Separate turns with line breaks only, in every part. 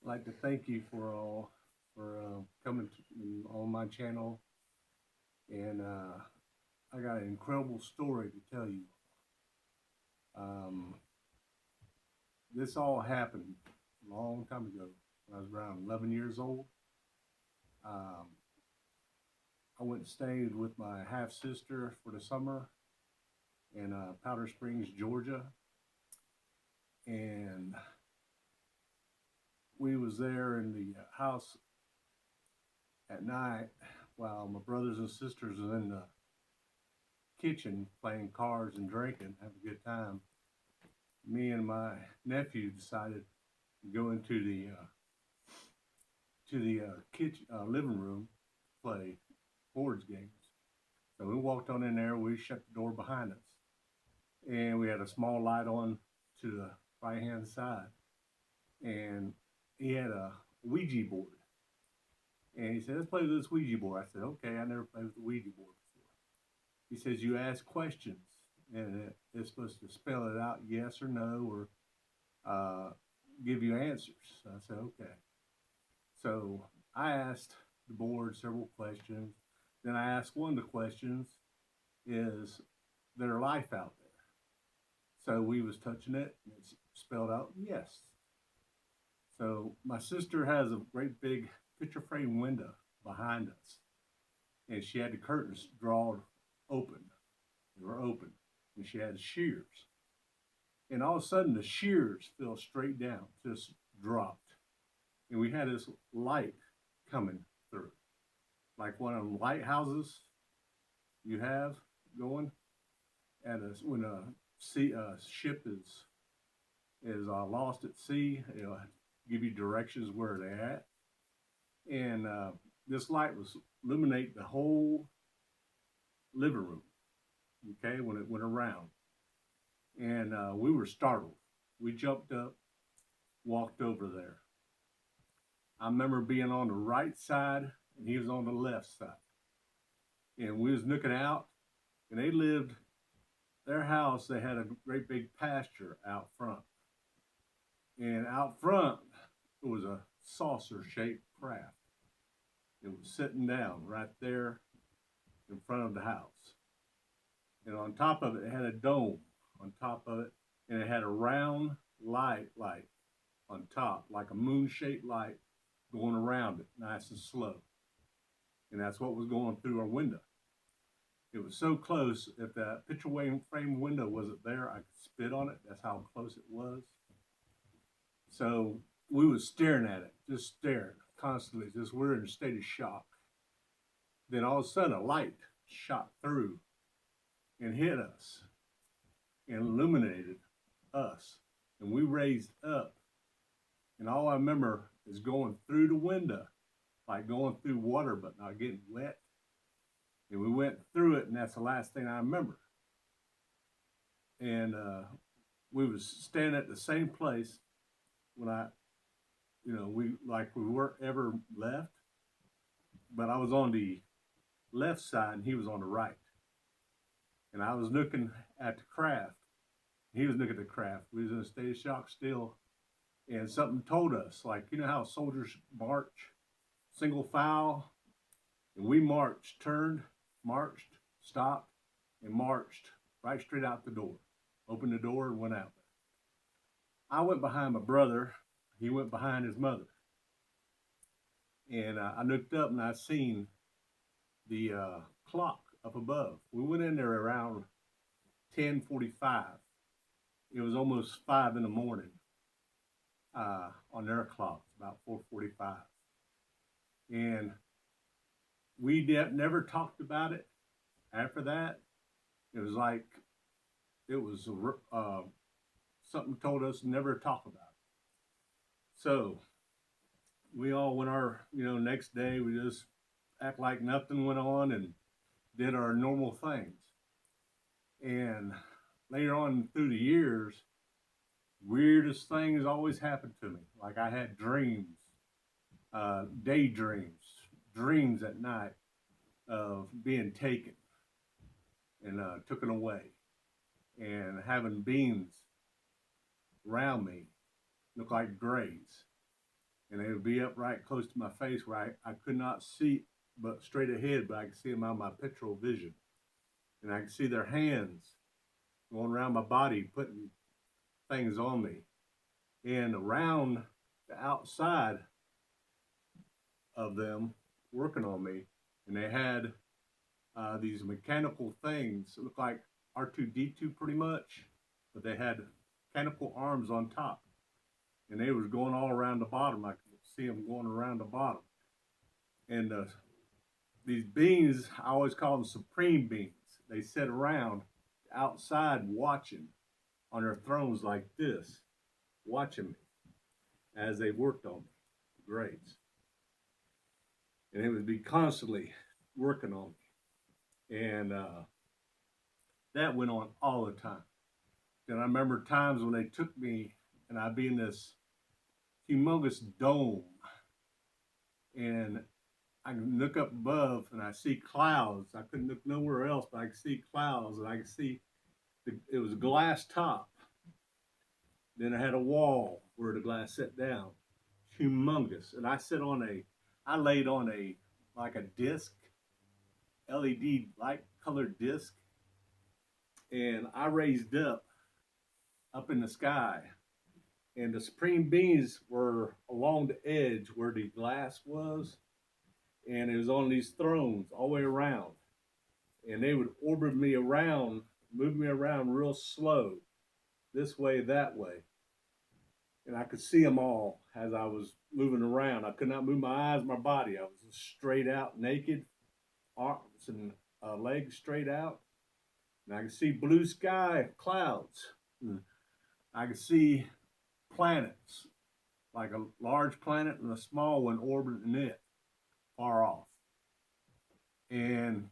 like to thank you for coming on my channel, and I got an incredible story to tell you. Um, this all happened a long time ago when I was around 11 years old. Um, I went and stayed with my half sister for the summer in Powder Springs, Georgia, and we was there in the house at night while my brothers and sisters was in the kitchen playing cards and drinking, having a good time. Me and my nephew decided to go into the kitchen living room to play boards games. So we walked on in there. We shut the door behind us, and we had a small light on to the right hand side, and he had a Ouija board. And he said, "Let's play with this Ouija board." I said, "Okay, I never played with the Ouija board before." He says, "You ask questions, and it's supposed to spell it out, yes or no, or uh, give you answers." So I said, "Okay." So I asked the board several questions. Then I asked one of the questions, "Is there life out there?" So we was touching it, and it spelled out yes. So my sister has a great big picture frame window behind us, and she had the curtains drawn open. They were open, and she had shears. And all of a sudden, the shears fell straight down, just dropped. And we had this light coming through, like one of them lighthouses you have going at a, when a ship is lost at sea. It'll give you directions where they're at, and this light was illuminate the whole living room. Okay, when it went around, and we were startled. We jumped up, walked over there. I remember being on the right side, and he was on the left side, and we was looking out, and they lived their house. They had a great big pasture out front, and out front it was a saucer-shaped craft. It was sitting down right there in front of the house, and on top of it, it had a dome on top of it, and it had a round light on top, like a moon-shaped light going around it, nice and slow. And that's what was going through our window. It was so close, if that picture frame window wasn't there, I could spit on it. That's how close it was. So we was staring at it, just staring constantly, just we're in a state of shock. Then all of a sudden, a light shot through and hit us and illuminated us. And we raised up. And all I remember is going through the window, like going through water, but not getting wet. And we went through it, and that's the last thing I remember. And we was standing at the same place when we weren't ever left, but I was on the left side and he was on the right. And I was looking at the craft. He was looking at the craft. We was in a state of shock still. And something told us, like, you know how soldiers march, single file? And we marched, turned, marched, stopped, and marched right straight out the door. Opened the door and went out. I went behind my brother. He went behind his mother. And I looked up and I seen the clock up above. We went in there around 10:45. It was almost 5 in the morning on their clock, about 4:45. And we never talked about it after that. It was like it was something told us never to talk about it. So we all went our, next day, we just act like nothing went on and did our normal things. And later on through the years, weirdest things always happened to me. Like I had dreams, daydreams, dreams at night of being taken and taken away, and having beings around me look like grays. and they would be up right close to my face where I could not see but straight ahead, but I could see them out of my peripheral vision. And I could see their hands going around my body, putting things on me. And around the outside of them working on me, and they had these mechanical things that looked like R2-D2 pretty much, but they had mechanical arms on top, and they was going all around the bottom. I could see them going around the bottom. And these beings, I always call them supreme beings. They sit around outside watching on their thrones like this, watching me as they worked on me, the grades. And it would be constantly working on me. And that went on all the time. And I remember times when they took me and I'd be in this humongous dome, and I can look up above and I see clouds. I couldn't look nowhere else, but I could see clouds, and I could see it was a glass top. Then I had a wall where the glass set down, humongous. And I laid on like a disc, LED light colored disc, and I raised up in the sky. And the supreme beings were along the edge where the glass was, and it was on these thrones all the way around. And they would orbit me around, move me around real slow, this way, that way. And I could see them all as I was moving around. I could not move my eyes, my body. I was just straight out, naked, arms and legs straight out. And I could see blue sky, clouds. And I could see planets, like a large planet and a small one orbiting it, far off. And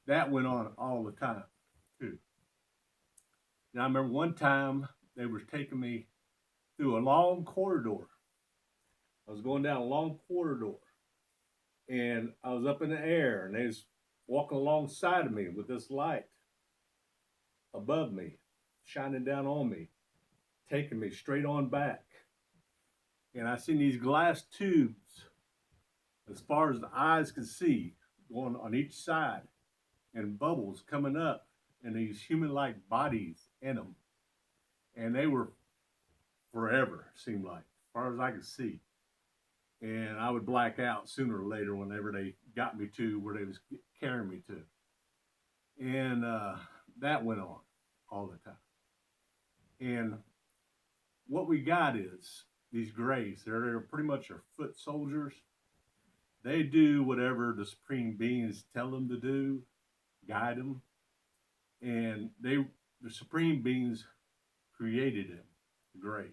that went on all the time, too. And I remember one time they were taking me through a long corridor. I was going down a long corridor, and I was up in the air, and they was walking alongside of me with this light above me, shining down on me, taking me straight on back. And I seen these glass tubes as far as the eyes could see, going on each side, and bubbles coming up, and these human-like bodies in them. And they were forever, seemed like, as far as I could see. And I would black out sooner or later whenever they got me to where they was carrying me to. And that went on all the time. And what we got is these grays. They're pretty much our foot soldiers. They do whatever the supreme beings tell them to do, guide them. And the supreme beings created them, the grays.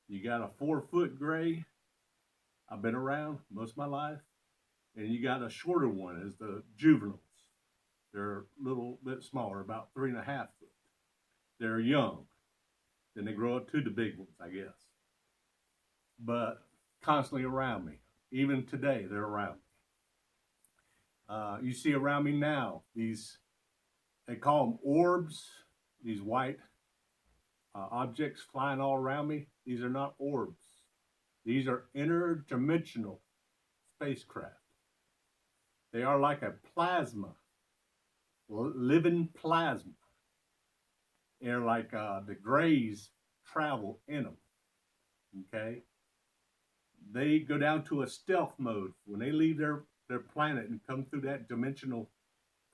You got a 4-foot gray. I've been around most of my life. And you got a shorter one as the juveniles. They're a little bit smaller, about 3.5 foot. They're young. Then they grow up to the big ones, I guess. But constantly around me. Even today, they're around me. You see around me now, they call them orbs, these white objects flying all around me. These are not orbs. These are interdimensional spacecraft. They are like a plasma, living plasma. They're like the grays travel in them, okay? They go down to a stealth mode. When they leave their planet and come through that dimensional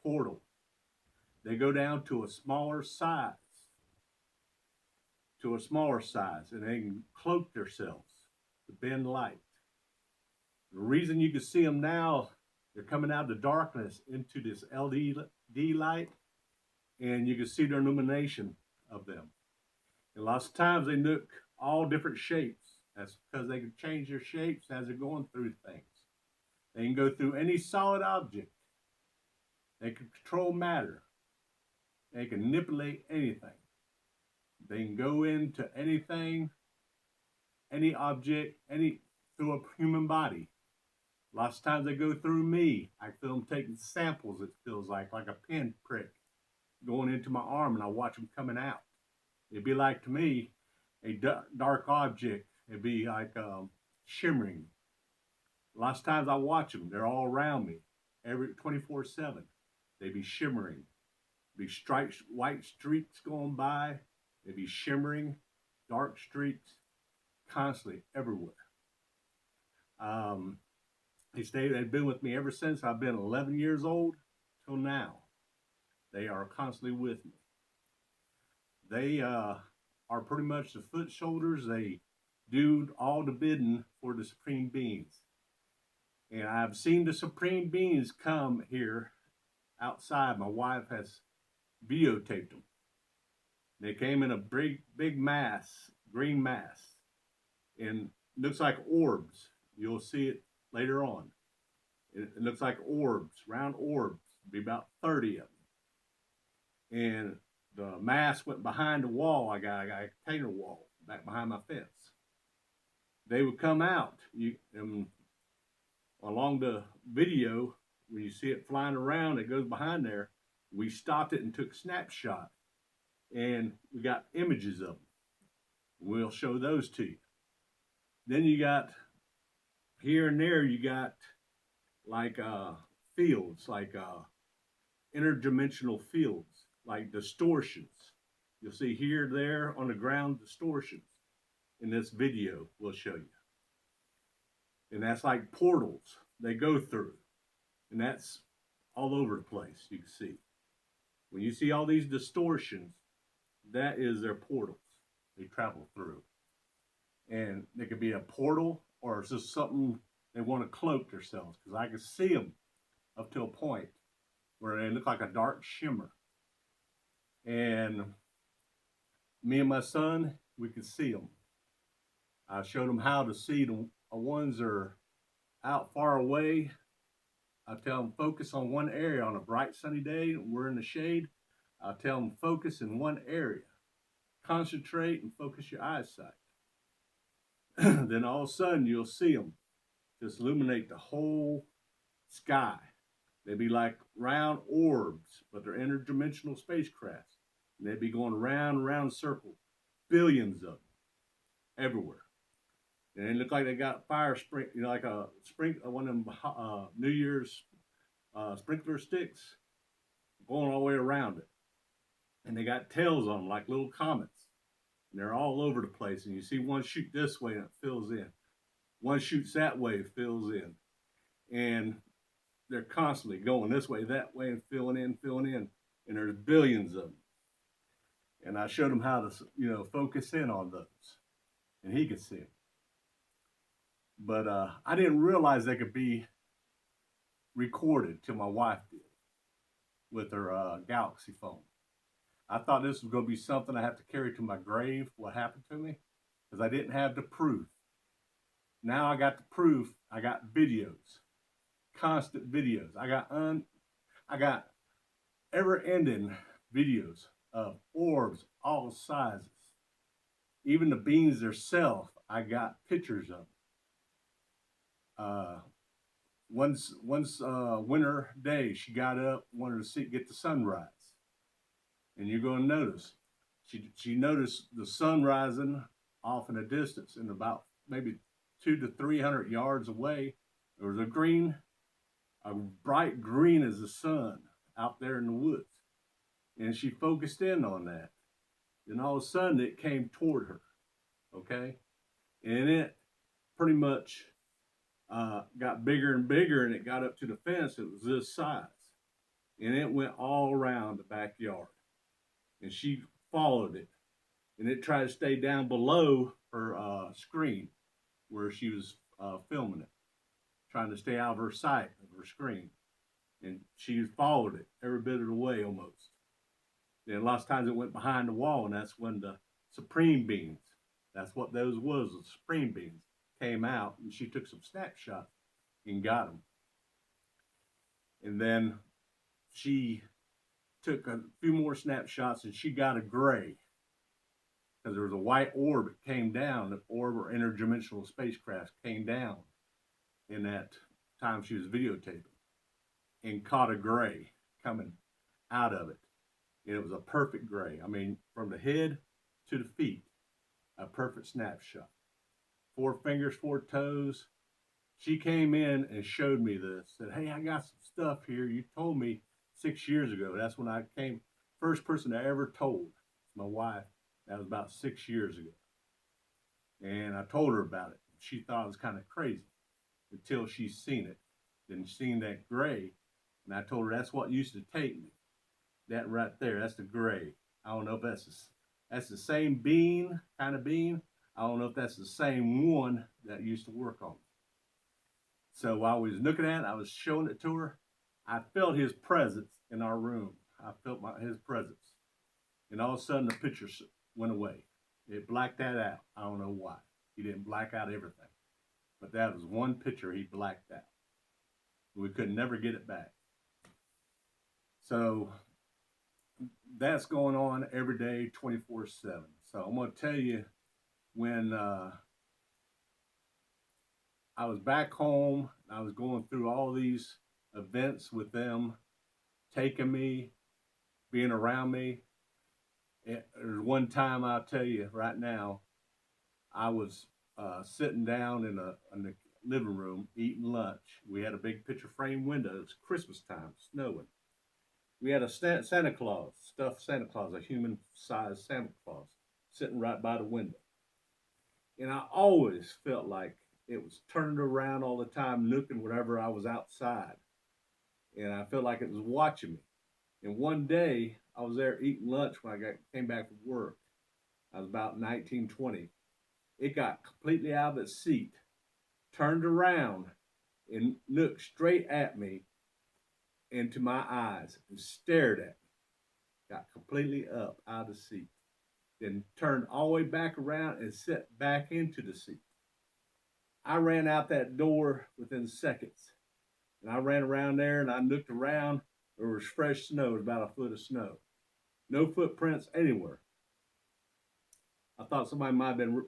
portal, they go down to a smaller size, and they can cloak themselves to bend light. The reason you can see them now, they're coming out of the darkness into this LED light, and you can see their illumination of them. And lots of times they look all different shapes. That's because they can change their shapes as they're going through things. They can go through any solid object. They can control matter. They can manipulate anything. They can go into anything, any object, through a human body. Lots of times they go through me. I feel them taking samples, it feels like a pin prick going into my arm, and I watch them coming out. It'd be like, to me, a dark object. It'd be like shimmering. Lots of times I watch them, they're all around me, every 24/7. They be shimmering, be stripes, white streaks going by, they be shimmering, dark streaks, constantly everywhere. They've been with me ever since I've been 11 years old till now. They are constantly with me. They are pretty much the foot soldiers. They do all the bidding for the supreme beings. And I've seen the supreme beings come here outside. My wife has videotaped them. They came in a big mass, green mass, and looks like orbs. You'll see it later on. It looks like orbs, round orbs, be about 30 of them. And the mass went behind the wall. I got a container wall back behind my fence. They would come out. Along the video, when you see it flying around, it goes behind there. We stopped it and took snapshot, and we got images of them. We'll show those to you. Then you got here and there, you got like fields, like interdimensional fields, like distortions. You'll see here, there on the ground, distortions in this video we'll show you. And that's like portals they go through. And that's all over the place, you can see. When you see all these distortions, that is their portals they travel through. And they could be a portal, or it's just something they want to cloak themselves, because I can see them up to a point where they look like a dark shimmer. And me and my son, we could see them. I showed them how to see them. The ones that are out far away, I tell them focus on one area on a bright sunny day. We're in the shade. I tell them focus in one area. Concentrate and focus your eyesight. Then all of a sudden you'll see them just illuminate the whole sky. They'd be like round orbs, but they're interdimensional spacecrafts. And they'd be going round and round circles, billions of them, everywhere. And they look like they got fire spring, like a one of them New Year's sprinkler sticks going all the way around it. And they got tails on them like little comets. And they're all over the place. And you see one shoot this way and it fills in. One shoots that way, it fills in. And they're constantly going this way, that way, and filling in. And there's billions of them. And I showed him how to, focus in on those. And he could see them. But I didn't realize they could be recorded till my wife did with her Galaxy phone. I thought this was going to be something I have to carry to my grave, what happened to me, because I didn't have the proof. Now I got the proof. I got videos, constant videos. I got ever-ending videos of orbs, all sizes. Even the beings themselves, I got pictures of them. Once winter day, she got up, wanted to get the sunrise. And you're going to notice, she noticed the sun rising off in a distance, and about maybe 200 to 300 yards away, there was a bright green as the sun out there in the woods. And she focused in on that. And all of a sudden it came toward her, okay? And it pretty much got bigger and bigger, and it got up to the fence. It was this size. And it went all around the backyard. And she followed it. And it tried to stay down below her screen where she was filming it, trying to stay out of her sight of her screen. And she followed it every bit of the way almost. And lots of times it went behind the wall, and that's when the supreme beings, that's what those was, the supreme beings, came out, and she took some snapshots and got them. And then she took a few more snapshots, and she got a gray, because there was a white orb that came down. The orb or interdimensional spacecraft came down in that time she was videotaping, and caught a gray coming out of it. And it was a perfect gray. I mean, from the head to the feet, a perfect snapshot. 4 fingers, 4 toes. She came in and showed me this. Said, "Hey, I got some stuff here. You told me 6 years ago." That's when I came. First person I ever told, my wife. That was about 6 years ago. And I told her about it. She thought it was kind of crazy until she seen it. Then seen that gray, and I told her that's what used to take me. That right there, that's the gray. I don't know if that's the same bean, kind of bean. I don't know if that's the same one that used to work on me. So while we was looking at it, I was showing it to her. I felt his presence in our room. I felt his presence. And all of a sudden the picture went away. It blacked that out. I don't know why. He didn't black out everything. But that was one picture he blacked out. We could never get it back. So that's going on every day, 24/7. So I'm going to tell you, when I was back home, I was going through all these events with them, taking me, being around me. There's one time, I'll tell you right now, I was sitting down in the living room eating lunch. We had a big picture frame window. It was Christmas time, snowing. We had a Santa Claus, stuffed Santa Claus, a human-sized Santa Claus, sitting right by the window. And I always felt like it was turning around all the time, looking whenever I was outside. And I felt like it was watching me. And one day, I was there eating lunch when I came back from work. I was about 19, 20. It got completely out of its seat, turned around, and looked straight at me into my eyes and stared at me. Got completely up out of the seat. Then turned all the way back around and sat back into the seat. I ran out that door within seconds. And I ran around there and I looked around. There was fresh snow, about a foot of snow. No footprints anywhere. I thought somebody might have been,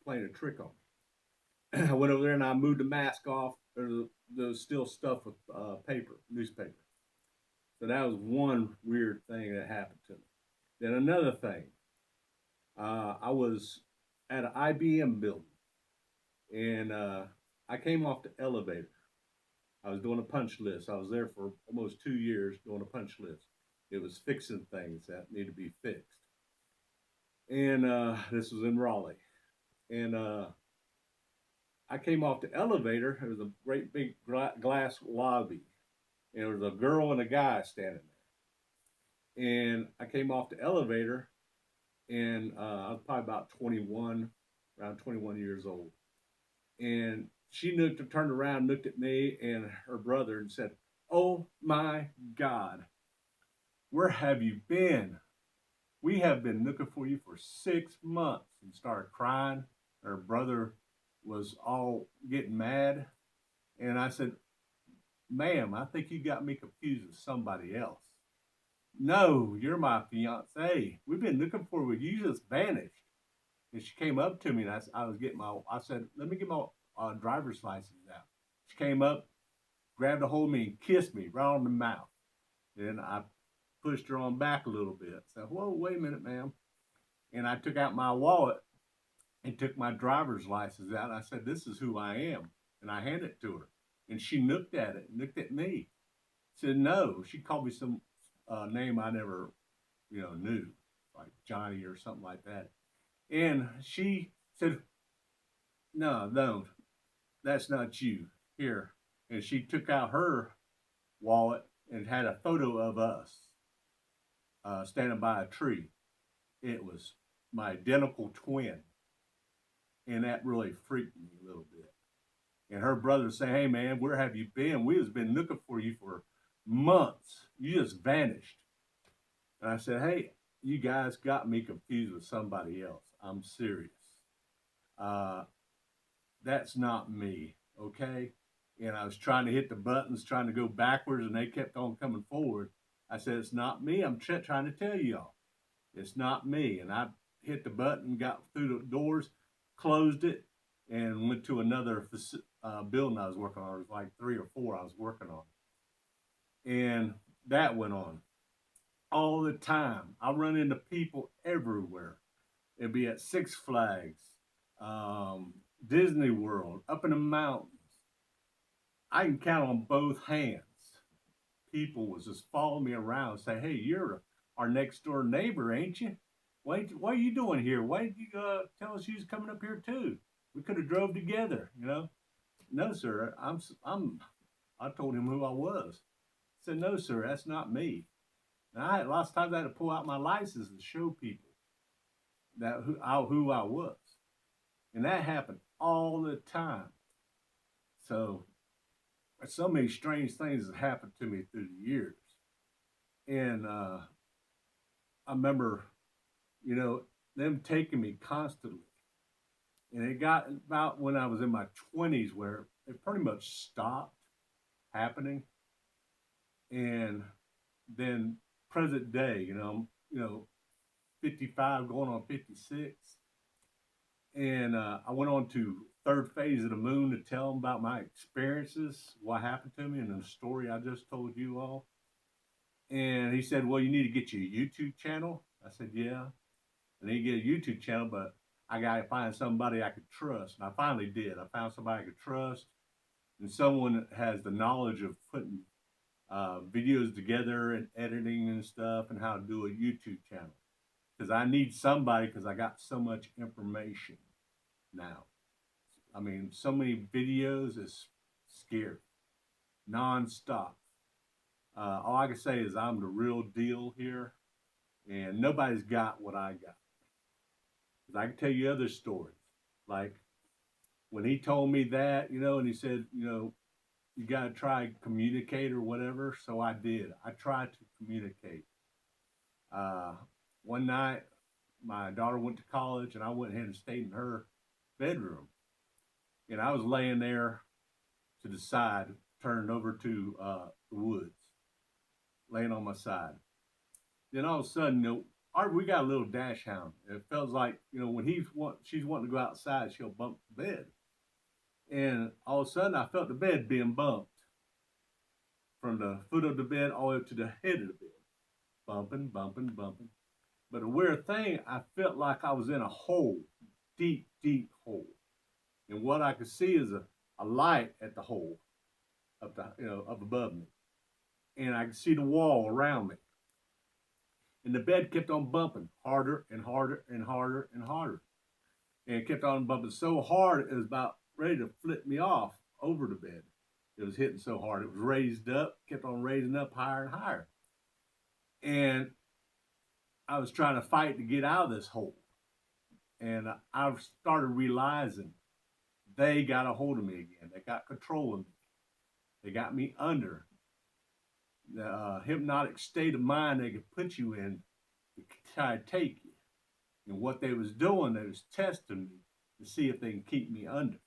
playing a trick on me. I went over there and I moved the mask off. There was still stuff with newspaper. So that was one weird thing that happened to me. Then another thing, I was at an IBM building, and I came off the elevator. I was doing a punch list. I was there for almost 2 years doing a punch list. It was fixing things that needed to be fixed. And this was in Raleigh. And I came off the elevator. It was a great big glass lobby. And there was a girl and a guy standing there. And I came off the elevator, and I was probably about 21, around 21 years old. And she turned around, looked at me and her brother and said, "Oh my God, where have you been? We have been looking for you for 6 months," and started crying. Her brother was all getting mad. And I said, "Ma'am, I think you got me confused with somebody else." "No, you're my fiance. We've been looking for you. You just vanished." And she came up to me, and I said, "Let me get my driver's license out." She came up, grabbed a hold of me, and kissed me right on the mouth. Then I pushed her on back a little bit. Said, "Whoa, wait a minute, ma'am." And I took out my wallet and took my driver's license out. I said, "This is who I am." And I handed it to her. And she looked at it and looked at me. Said, "No." She called me some name I never, knew, like Johnny or something like that. And she said, No, that's not you. Here." And she took out her wallet and had a photo of us standing by a tree. It was my identical twin. And that really freaked me a little bit. And her brother said, "Hey, man, where have you been? We have been looking for you for months. You just vanished." And I said, "Hey, you guys got me confused with somebody else. I'm serious. That's not me, okay?" And I was trying to hit the buttons, trying to go backwards, and they kept on coming forward. I said, "It's not me. I'm trying to tell y'all. It's not me." And I hit the button, got through the doors, closed it, and went to another building I was working on. It was like 3 or 4 I was working on. And that went on all the time. I run into people everywhere. It'd be at Six Flags, Disney World, up in the mountains. I can count on both hands. People was just following me around and say, "Hey, you're our next door neighbor, ain't you? What are you doing here? Why did you tell us you was coming up here too? We could have drove together, you know." No, sir. I'm. I told him who I was. He said, "No, sir, that's not me." And I had lots of times I had to pull out my license to show people that who I was, and that happened all the time. So so many strange things that happened to me through the years, and I remember, you know, them taking me constantly, and it got about when I was in my 20s where it pretty much stopped happening, and then present day, 55 going on 56, and I went on to third phase of the moon to tell them about my experiences, what happened to me, and the story I just told you all. And he said, "Well, you need to get you a YouTube channel." I said, "Yeah." And then you get a YouTube channel, but I got to find somebody I could trust. And I finally did. I found somebody I could trust and someone that has the knowledge of putting videos together and editing and stuff and how to do a YouTube channel. Because I need somebody because I got so much information now. I mean, so many videos is scary, nonstop. All I can say is I'm the real deal here, and nobody's got what I got. Because I can tell you other stories, like when he told me that, and he said, you got to try communicate or whatever. So I did. I tried to communicate. Uh, One night, my daughter went to college, and I went ahead and stayed in her bedroom. And I was laying there to the side, turned over to the woods, laying on my side. Then all of a sudden, we got a little dash hound. It feels like, when she's wanting to go outside, she'll bump the bed. And all of a sudden, I felt the bed being bumped from the foot of the bed all the way up to the head of the bed, bumping, bumping, bumping. But a weird thing, I felt like I was in a hole, deep, deep hole. And what I could see is a light at the hole up above me. And I could see the wall around me. And the bed kept on bumping harder and harder and harder and harder. And it kept on bumping so hard it was about ready to flip me off over the bed. It was hitting so hard. It was raised up, kept on raising up higher and higher. And I was trying to fight to get out of this hole. And I started realizing they got a hold of me again. They got control of me. They got me under the hypnotic state of mind they could put you in to try to take you. And what they was doing, they was testing me to see if they can keep me under.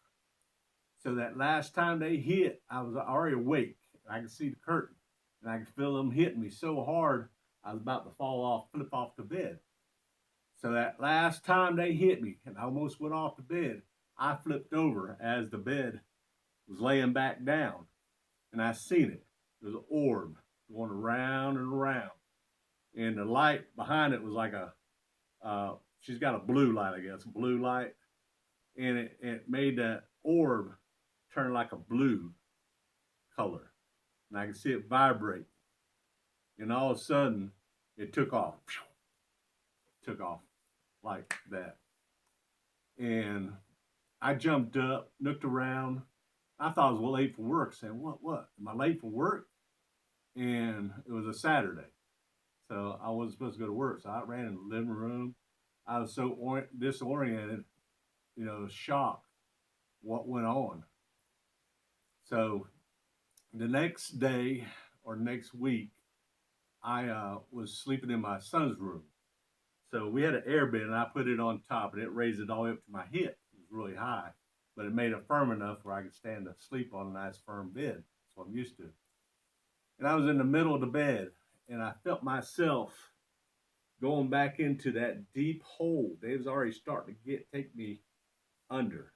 So that last time they hit, I was already awake. I could see the curtain, and I could feel them hitting me so hard, I was about to flip off the bed. So that last time they hit me, and I almost went off the bed, I flipped over as the bed was laying back down, and I seen it. There was an orb going around and around, and the light behind it was like she's got a blue light, I guess, blue light, and it made that orb turn like a blue color, and I could see it vibrate, and all of a sudden it took off like that, and I jumped up, looked around. I thought I was late for work, saying, what? Am I late for work? And it was a Saturday, so I wasn't supposed to go to work. So I ran in the living room. I was so disoriented, shocked what went on. So the next day or next week, I was sleeping in my son's room. So we had an air bed, and I put it on top, and it raised it all the way up to my hip. It was really high, but it made it firm enough where I could stand to sleep on a nice firm bed. That's what I'm used to. And I was in the middle of the bed, and I felt myself going back into that deep hole. They was already starting to take me under.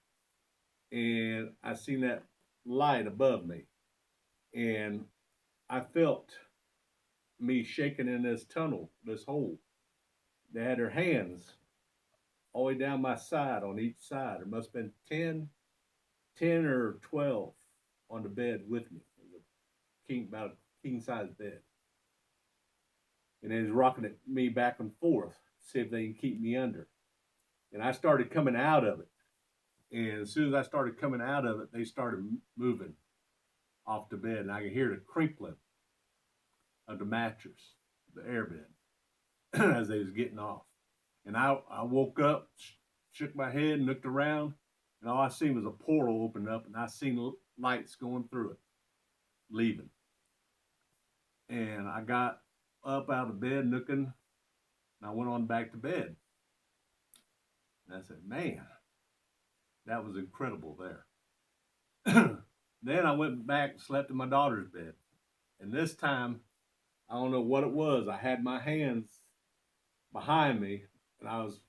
And I seen that light above me. And I felt me shaking in this tunnel, this hole. They had their hands all the way down my side on each side. There must have been 10 or 12 on the bed with me. It was about a king size bed. And they was rocking it, me back and forth, see if they can keep me under. And I started coming out of it. And as soon as I started coming out of it, they started moving off the bed. And I could hear the crinkling of the mattress, the airbed, as they was getting off. And I woke up, shook my head and looked around. And all I seen was a portal open up. And I seen lights going through it, leaving. And I got up out of bed looking. And I went on back to bed. And I said, man, that was incredible there. Then I went back and slept in my daughter's bed. And this time, I don't know what it was. I had my hands behind me, and I was,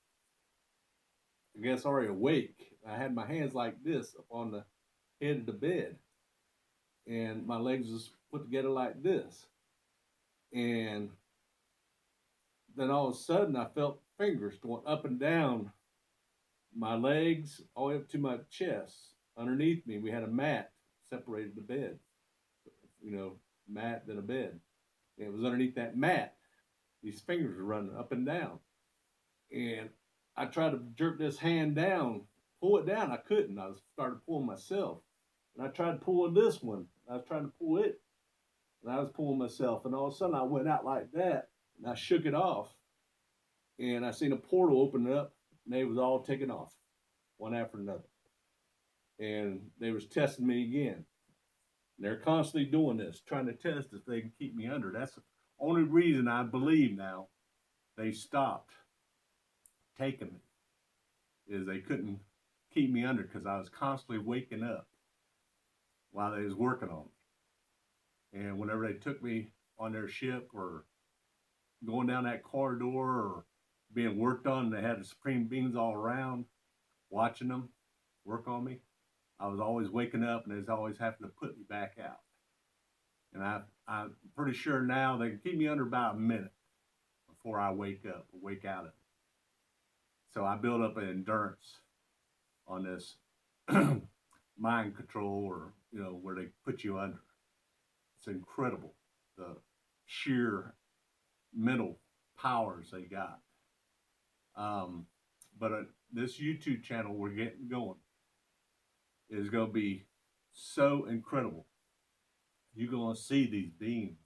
I guess, already awake. I had my hands like this up on the head of the bed. And my legs was put together like this. And then all of a sudden, I felt fingers going up and down my legs, all the way up to my chest. Underneath me, we had a mat separated the bed. Mat, then a bed. And it was underneath that mat. These fingers were running up and down. And I tried to jerk this hand down, pull it down. I couldn't. I started pulling myself. And I tried pulling this one. I was trying to pull it. And I was pulling myself. And all of a sudden, I went out like that. And I shook it off. And I seen a portal open up. And they was all taken off, one after another. And they was testing me again. And they're constantly doing this, trying to test if they can keep me under. That's the only reason I believe now they stopped taking me, is they couldn't keep me under because I was constantly waking up while they was working on me. And whenever they took me on their ship or going down that corridor or being worked on, they had the supreme beings all around watching them work on me. I was always waking up and they was always having to put me back out. And I'm pretty sure now they can keep me under about a minute before I wake up or wake out of it. So I built up an endurance on this mind control, or, where they put you under. It's incredible, the sheer mental powers they got. But this YouTube channel we're getting going is going to be so incredible. You're going to see these beings,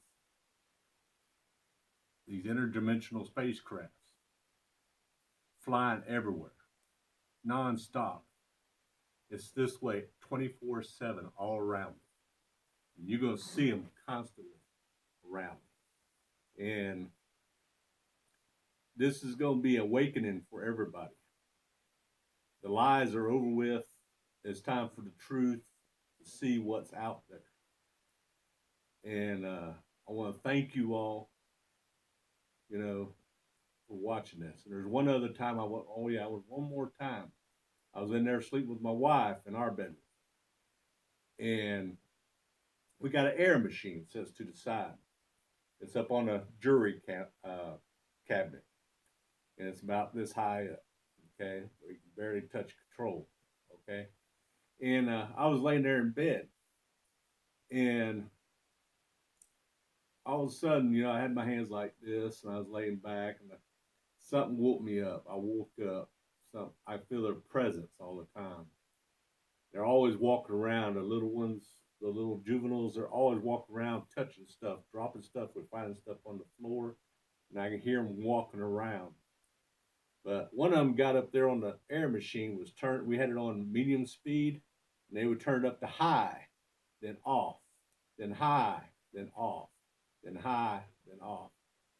these interdimensional spacecrafts flying everywhere, non-stop. It's this way 24/7 all around me. And you're going to see them constantly around me. And this is going to be awakening for everybody. The lies are over with. It's time for the truth to see what's out there. And I want to thank you all, for watching this. And there's one other time one more time. I was in there sleeping with my wife in our bedroom. And we got an air machine sits to the side. It's up on a jewelry cabinet. And it's about this high up, okay? We can barely touch control, okay? And I was laying there in bed. And all of a sudden, I had my hands like this, and I was laying back, and something woke me up. I woke up. I feel their presence all the time. They're always walking around. The little ones, the little juveniles, they're always walking around, touching stuff, dropping stuff, finding stuff on the floor, and I can hear them walking around. But one of them got up there on the air machine, was turned. We had it on medium speed, and they would turn it up to high, then off, then high, then off, then high, then off.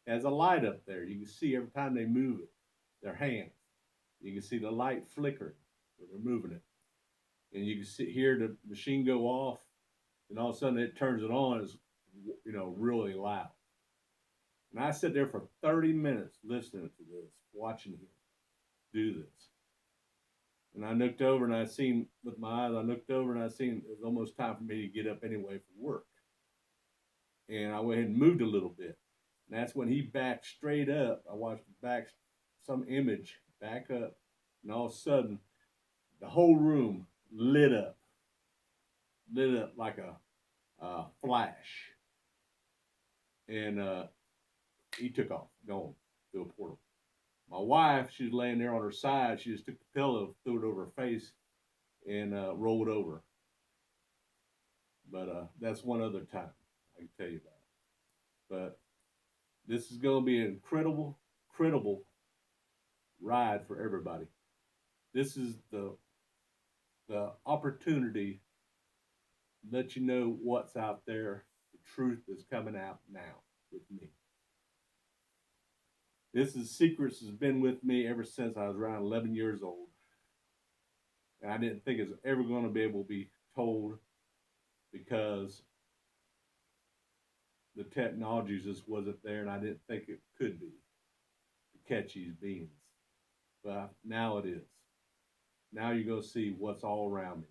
It has a light up there. You can see every time they move it, their hands. You can see the light flickering when they're moving it. And you can hear the machine go off, and all of a sudden it turns it on. It's, really loud. And I sat there for 30 minutes listening to this, watching him do this. And I looked over and I seen, with my eyes, it was almost time for me to get up anyway for work. And I went ahead and moved a little bit. And that's when he backed straight up. I watched some image back up and all of a sudden, the whole room lit up like a flash, and he took off, gone through a portal. My wife, she was laying there on her side. She just took the pillow, threw it over her face, and rolled over. But that's one other time I can tell you about. But this is going to be an incredible ride for everybody. This is the opportunity to let you know what's out there. The truth is coming out now with me. This is secrets has been with me ever since I was around 11 years old. And I didn't think it's ever going to be able to be told because the technology just wasn't there, and I didn't think it could be to catch these beings. But now it is. Now you're going to see what's all around me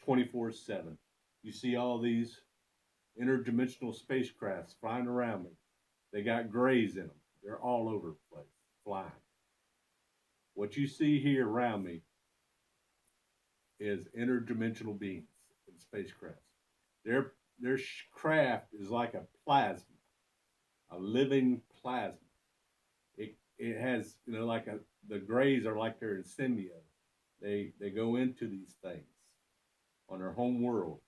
24/7. You see all these interdimensional spacecrafts flying around me. They got grays in them. They're all over the place, flying. What you see here around me is interdimensional beings in spacecrafts. Their craft is like a plasma, a living plasma. It has, like the grays are like they're in symbiote. They go into these things on their home world.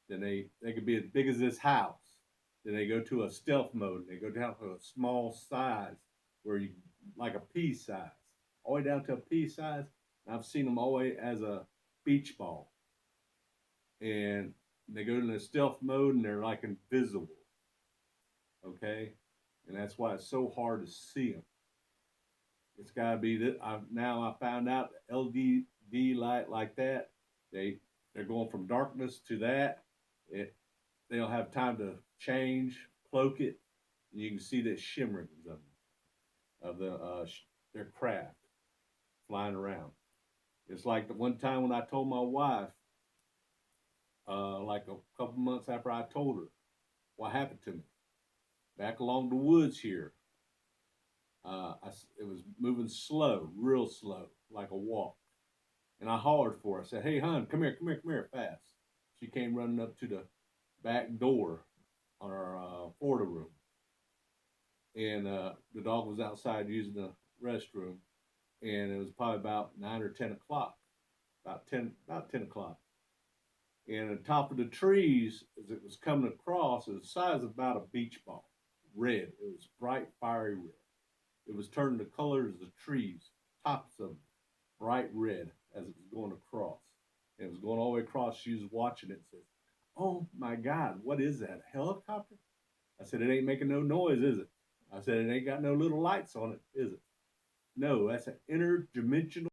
Then they could be as big as this house. Then they go to a stealth mode. And they go down to a small size where you like a pea size, all the way down to a pea size. And I've seen them all the way as a beach ball. And they go into stealth mode and they're like invisible. Okay, and that's why it's so hard to see them. It's got to be that. Now I found out the LED light like that. They're going from darkness to that. They don't have time to change, cloak it, and you can see the shimmerings of their craft flying around. It's like the one time when I told my wife, like a couple months after I told her what happened to me, back along the woods here. It was moving slow, real slow, like a walk. And I hollered for her. I said, "Hey, hon, come here, fast." She came running up to the back door on our Florida room. And the dog was outside using the restroom. And it was probably about 9 or 10 o'clock, about 10 o'clock. And on top of the trees, as it was coming across, it was the size of about a beach ball, red. It was bright, fiery red. It was turning the colors of the trees, tops of them, bright red as it was going across. And it was going all the way across. She was watching it and said, "Oh my God, what is that? A helicopter?" I said, "It ain't making no noise, is it?" I said, "It ain't got no little lights on it, is it?" "No, that's an interdimensional